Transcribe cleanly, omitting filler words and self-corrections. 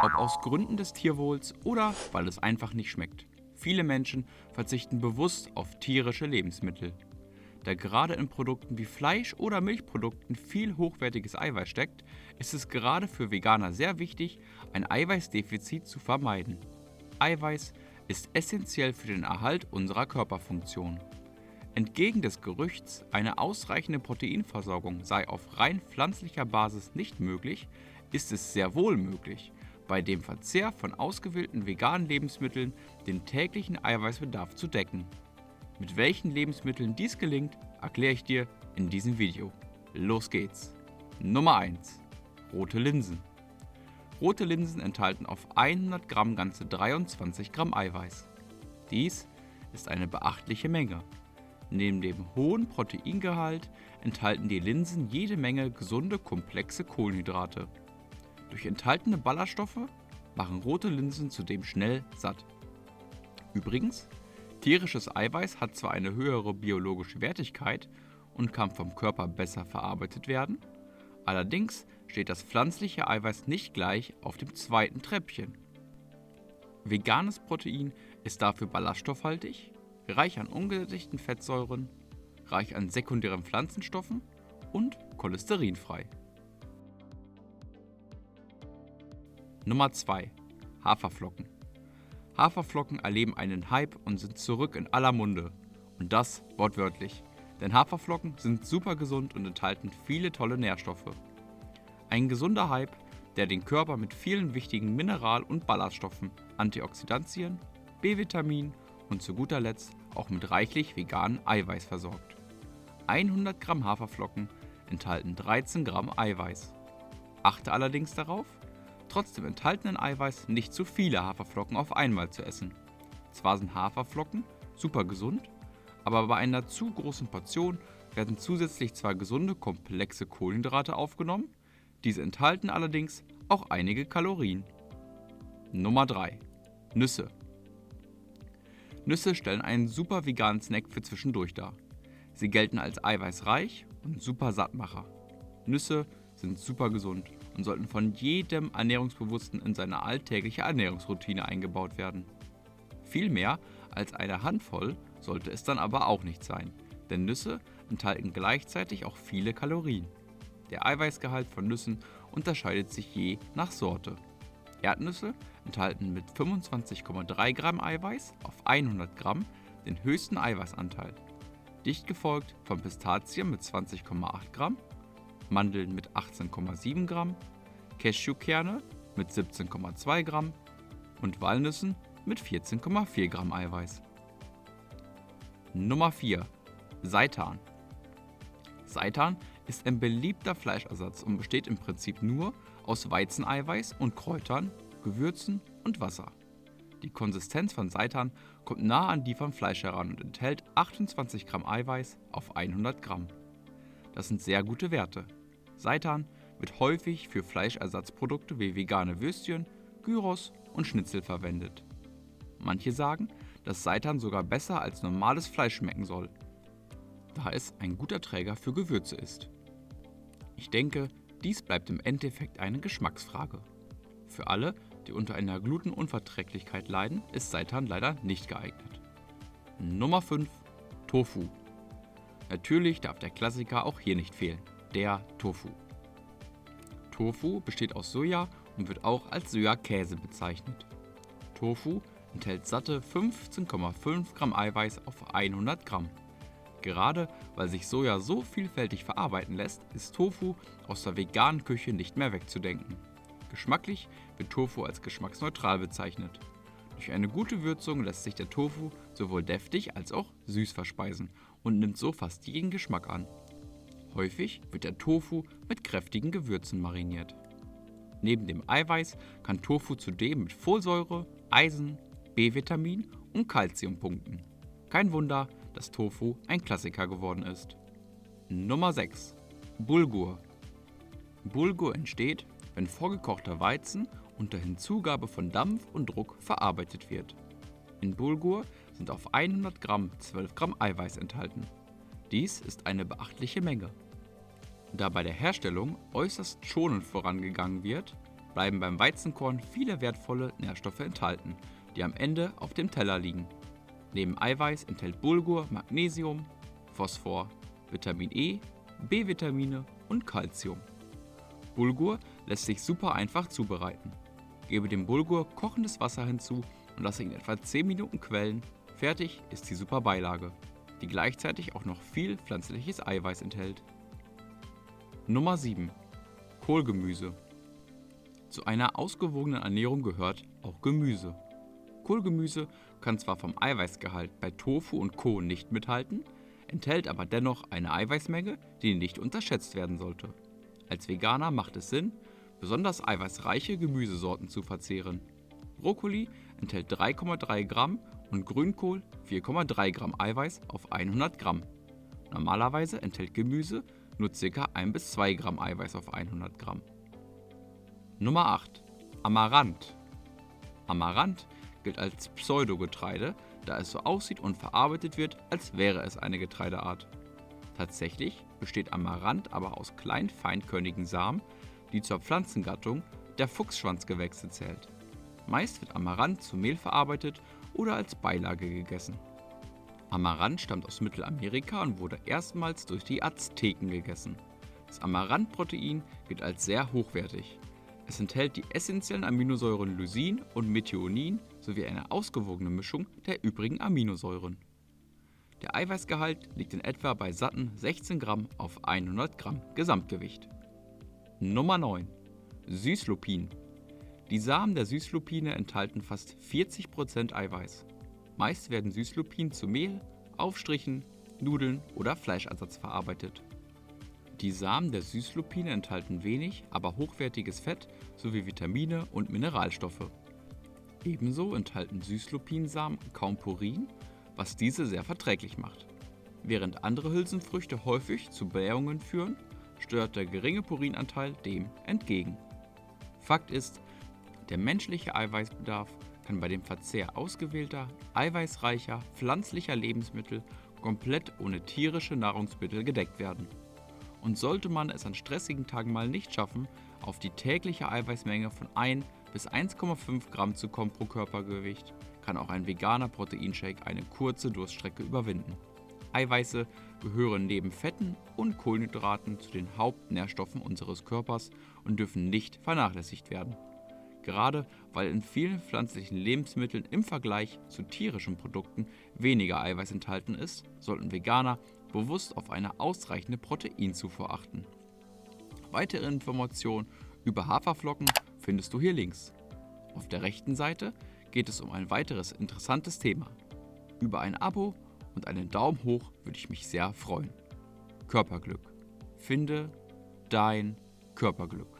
Ob aus Gründen des Tierwohls oder weil es einfach nicht schmeckt. Viele Menschen verzichten bewusst auf tierische Lebensmittel. Da gerade in Produkten wie Fleisch oder Milchprodukten viel hochwertiges Eiweiß steckt, ist es gerade für Veganer sehr wichtig, ein Eiweißdefizit zu vermeiden. Eiweiß ist essentiell für den Erhalt unserer Körperfunktion. Entgegen des Gerüchts, eine ausreichende Proteinversorgung sei auf rein pflanzlicher Basis nicht möglich, ist es sehr wohl möglich, bei dem Verzehr von ausgewählten veganen Lebensmitteln den täglichen Eiweißbedarf zu decken. Mit welchen Lebensmitteln dies gelingt, erkläre ich dir in diesem Video. Los geht's! Nummer 1. Rote Linsen. Rote Linsen enthalten auf 100 Gramm ganze 23 Gramm Eiweiß. Dies ist eine beachtliche Menge. Neben dem hohen Proteingehalt enthalten die Linsen jede Menge gesunde, komplexe Kohlenhydrate. Durch enthaltene Ballaststoffe machen rote Linsen zudem schnell satt. Übrigens, tierisches Eiweiß hat zwar eine höhere biologische Wertigkeit und kann vom Körper besser verarbeitet werden, allerdings steht das pflanzliche Eiweiß nicht gleich auf dem zweiten Treppchen. Veganes Protein ist dafür ballaststoffhaltig, reich an ungesättigten Fettsäuren, reich an sekundären Pflanzenstoffen und cholesterinfrei. Nummer 2. Haferflocken. Haferflocken erleben einen Hype und sind zurück in aller Munde. Und das wortwörtlich. Denn Haferflocken sind super gesund und enthalten viele tolle Nährstoffe. Ein gesunder Hype, der den Körper mit vielen wichtigen Mineral- und Ballaststoffen, Antioxidantien, B-Vitamin und zu guter Letzt auch mit reichlich veganem Eiweiß versorgt. 100 Gramm Haferflocken enthalten 13 Gramm Eiweiß. Achte allerdings darauf, trotz dem enthaltenen Eiweiß nicht zu viele Haferflocken auf einmal zu essen. Zwar sind Haferflocken super gesund, aber bei einer zu großen Portion werden zusätzlich zwar gesunde, komplexe Kohlenhydrate aufgenommen, diese enthalten allerdings auch einige Kalorien. Nummer 3. Nüsse. Nüsse stellen einen super veganen Snack für zwischendurch dar. Sie gelten als eiweißreich und super Sattmacher. Nüsse sind super gesund und sollten von jedem Ernährungsbewussten in seine alltägliche Ernährungsroutine eingebaut werden. Viel mehr als eine Handvoll sollte es dann aber auch nicht sein, denn Nüsse enthalten gleichzeitig auch viele Kalorien. Der Eiweißgehalt von Nüssen unterscheidet sich je nach Sorte. Erdnüsse enthalten mit 25,3 Gramm Eiweiß auf 100 Gramm den höchsten Eiweißanteil, dicht gefolgt von Pistazien mit 20,8 Gramm, Mandeln mit 18,7 Gramm, Cashewkerne mit 17,2 Gramm und Walnüssen mit 14,4 Gramm Eiweiß. Nummer 4. Seitan. Seitan ist ein beliebter Fleischersatz und besteht im Prinzip nur aus Weizeneiweiß und Kräutern, Gewürzen und Wasser. Die Konsistenz von Seitan kommt nah an die von Fleisch heran und enthält 28 Gramm Eiweiß auf 100 Gramm. Das sind sehr gute Werte. Seitan wird häufig für Fleischersatzprodukte wie vegane Würstchen, Gyros und Schnitzel verwendet. Manche sagen, dass Seitan sogar besser als normales Fleisch schmecken soll, da es ein guter Träger für Gewürze ist. Ich denke, dies bleibt im Endeffekt eine Geschmacksfrage. Für alle, die unter einer Glutenunverträglichkeit leiden, ist Seitan leider nicht geeignet. Nummer 5. Tofu. Natürlich darf der Klassiker auch hier nicht fehlen, der Tofu. Tofu besteht aus Soja und wird auch als Sojakäse bezeichnet. Tofu enthält satte 15,5 Gramm Eiweiß auf 100 Gramm. Gerade weil sich Soja so vielfältig verarbeiten lässt, ist Tofu aus der veganen Küche nicht mehr wegzudenken. Geschmacklich wird Tofu als geschmacksneutral bezeichnet. Durch eine gute Würzung lässt sich der Tofu sowohl deftig als auch süß verspeisen und nimmt so fast jeden Geschmack an. Häufig wird der Tofu mit kräftigen Gewürzen mariniert. Neben dem Eiweiß kann Tofu zudem mit Folsäure, Eisen, B-Vitamin und Calcium punkten. Kein Wunder, dass Tofu ein Klassiker geworden ist. Nummer 6. Bulgur. Bulgur entsteht, wenn vorgekochter Weizen unter Hinzugabe von Dampf und Druck verarbeitet wird. In Bulgur sind auf 100 Gramm 12 Gramm Eiweiß enthalten. Dies ist eine beachtliche Menge. Da bei der Herstellung äußerst schonend vorangegangen wird, bleiben beim Weizenkorn viele wertvolle Nährstoffe enthalten, die am Ende auf dem Teller liegen. Neben Eiweiß enthält Bulgur Magnesium, Phosphor, Vitamin E, B-Vitamine und Calcium. Bulgur lässt sich super einfach zubereiten. Gebe dem Bulgur kochendes Wasser hinzu und lasse ihn etwa 10 Minuten quellen. Fertig ist die super Beilage, die gleichzeitig auch noch viel pflanzliches Eiweiß enthält. Nummer 7. Kohlgemüse. Zu einer ausgewogenen Ernährung gehört auch Gemüse. Kohlgemüse kann zwar vom Eiweißgehalt bei Tofu und Co. nicht mithalten, enthält aber dennoch eine Eiweißmenge, die nicht unterschätzt werden sollte. Als Veganer macht es Sinn, besonders eiweißreiche Gemüsesorten zu verzehren. Brokkoli enthält 3,3 Gramm und Grünkohl 4,3 Gramm Eiweiß auf 100 Gramm. Normalerweise enthält Gemüse nur ca. 1 bis 2 Gramm Eiweiß auf 100 Gramm. Nummer 8. Amaranth. Amaranth gilt als Pseudogetreide, da es so aussieht und verarbeitet wird, als wäre es eine Getreideart. Tatsächlich besteht Amaranth aber aus kleinen feinkörnigen Samen, die zur Pflanzengattung der Fuchsschwanzgewächse zählt. Meist wird Amaranth zu Mehl verarbeitet oder als Beilage gegessen. Amaranth stammt aus Mittelamerika und wurde erstmals durch die Azteken gegessen. Das Amaranthprotein gilt als sehr hochwertig. Es enthält die essentiellen Aminosäuren Lysin und Methionin sowie eine ausgewogene Mischung der übrigen Aminosäuren. Der Eiweißgehalt liegt in etwa bei satten 16 Gramm auf 100 Gramm Gesamtgewicht. Nummer 9. Süßlupin. Die Samen der Süßlupine enthalten fast 40% Eiweiß. Meist werden Süßlupinen zu Mehl, Aufstrichen, Nudeln oder Fleischersatz verarbeitet. Die Samen der Süßlupine enthalten wenig, aber hochwertiges Fett sowie Vitamine und Mineralstoffe. Ebenso enthalten Süßlupinsamen kaum Purin, was diese sehr verträglich macht. Während andere Hülsenfrüchte häufig zu Blähungen führen, steuert der geringe Purinanteil dem entgegen. Fakt ist, der menschliche Eiweißbedarf kann bei dem Verzehr ausgewählter, eiweißreicher, pflanzlicher Lebensmittel komplett ohne tierische Nahrungsmittel gedeckt werden. Und sollte man es an stressigen Tagen mal nicht schaffen, auf die tägliche Eiweißmenge von 1 bis 1,5 Gramm zu kommen pro Körpergewicht, kann auch ein veganer Proteinshake eine kurze Durststrecke überwinden. Eiweiße gehören neben Fetten und Kohlenhydraten zu den Hauptnährstoffen unseres Körpers und dürfen nicht vernachlässigt werden. Gerade weil in vielen pflanzlichen Lebensmitteln im Vergleich zu tierischen Produkten weniger Eiweiß enthalten ist, sollten Veganer bewusst auf eine ausreichende Proteinzufuhr achten. Weitere Informationen über Haferflocken findest du hier links. Auf der rechten Seite geht es um ein weiteres interessantes Thema. Über ein Abo und einen Daumen hoch würde ich mich sehr freuen. Körperglück. Finde dein Körperglück.